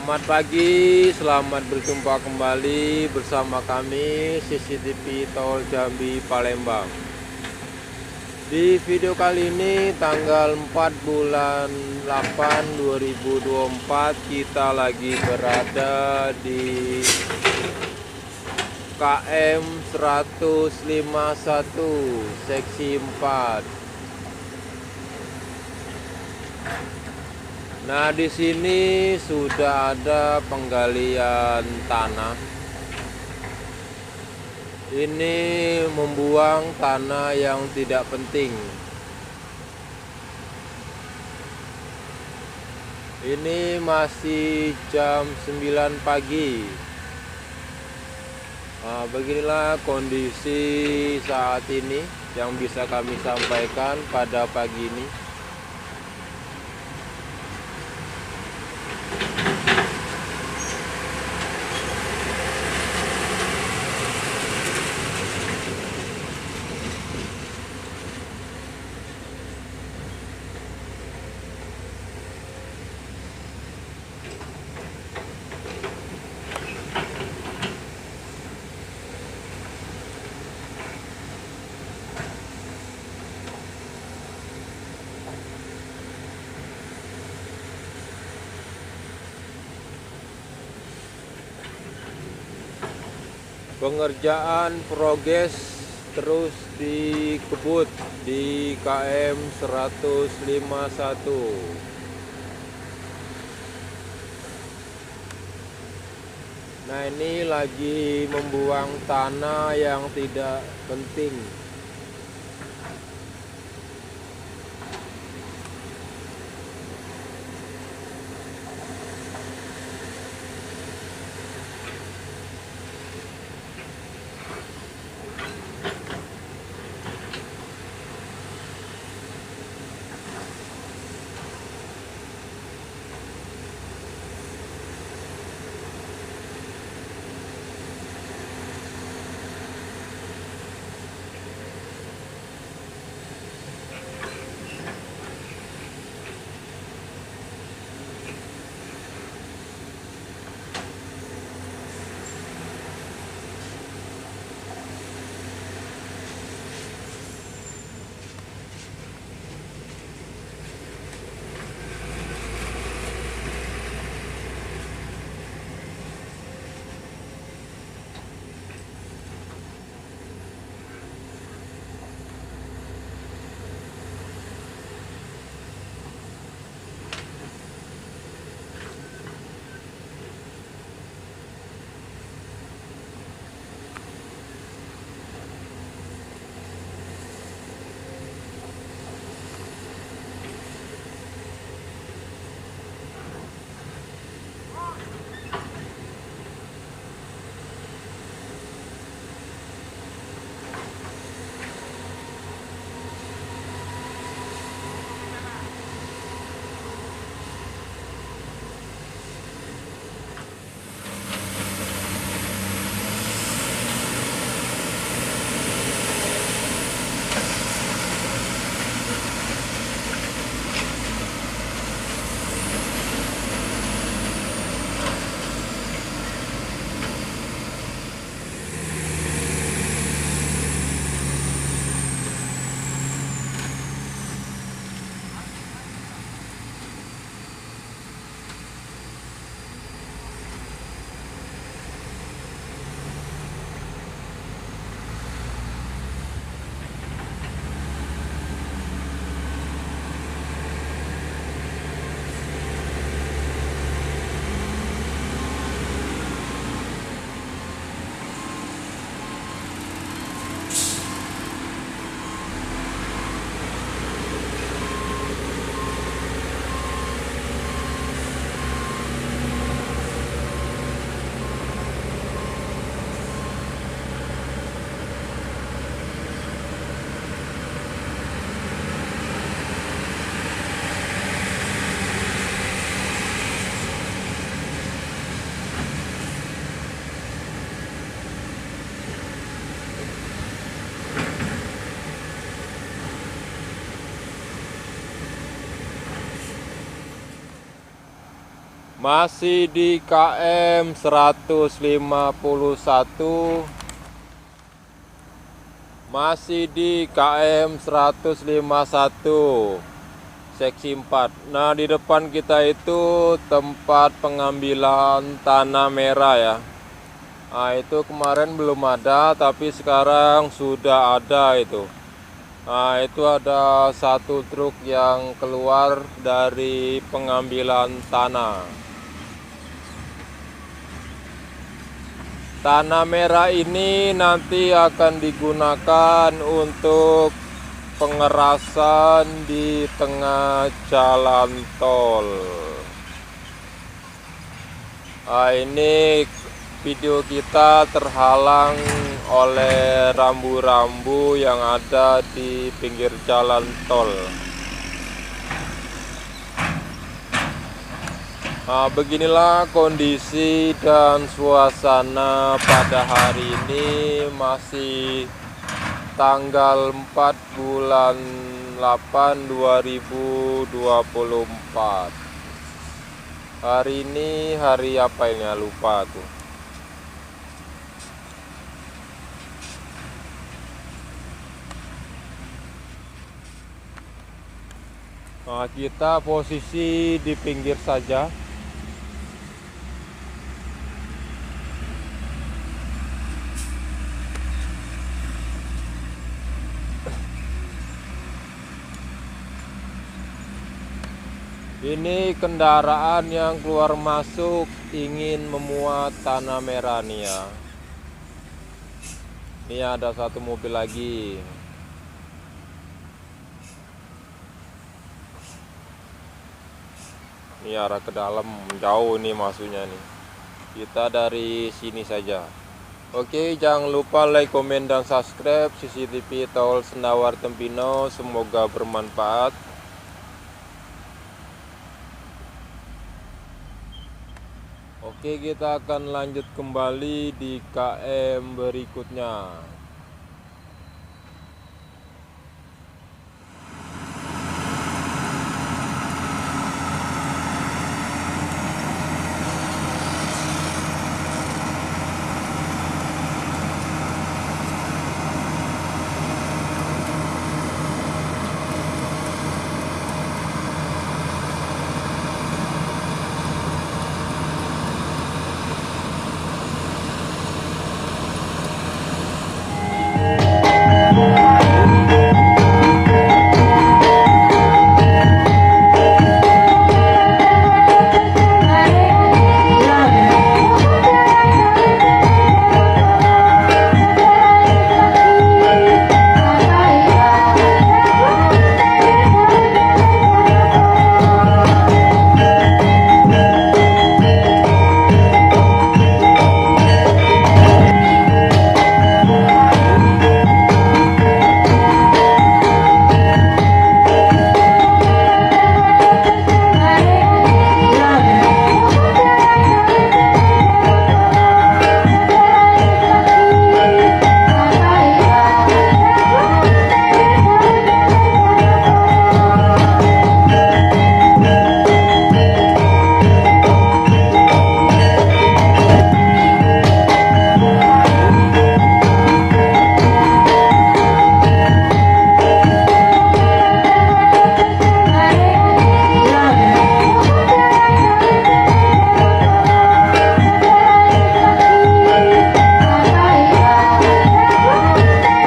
Selamat pagi, selamat berjumpa kembali bersama kami CCTV Tol Jambi Palembang. Di video kali ini tanggal 4 bulan 8 2024 kita lagi berada di KM 151 seksi 4. Nah, di sini sudah ada penggalian tanah. Ini membuang tanah yang tidak penting. Ini masih jam 9 pagi. Nah, beginilah kondisi saat ini yang bisa kami sampaikan pada pagi ini. Pengerjaan progres terus dikebut di KM 151. Nah, ini lagi membuang tanah yang tidak penting. Masih di KM 151. Masih di KM 151 seksi 4. Nah, di depan kita itu tempat pengambilan tanah merah ya. Nah, itu kemarin belum ada, tapi sekarang sudah ada itu. Nah, itu ada satu truk yang keluar dari pengambilan tanah. Tanah merah ini nanti akan digunakan untuk pengerasan di tengah jalan tol. Nah, ini video kita terhalang oleh rambu-rambu yang ada di pinggir jalan tol. Nah, beginilah kondisi dan suasana pada hari ini, masih tanggal 4 bulan 8 2024. Hari ini hari apa ini? Lupa tuh. Nah, kita posisi di pinggir saja. Ini kendaraan yang keluar masuk ingin memuat tanah merah nih ya. Ini ada satu mobil lagi. Ini arah ke dalam, jauh nih masuknya nih. Kita dari sini saja. Oke, jangan lupa like, komen, dan subscribe CCTV Tol Sendawar Tempino. Semoga bermanfaat. Oke, kita akan lanjut kembali di KM berikutnya.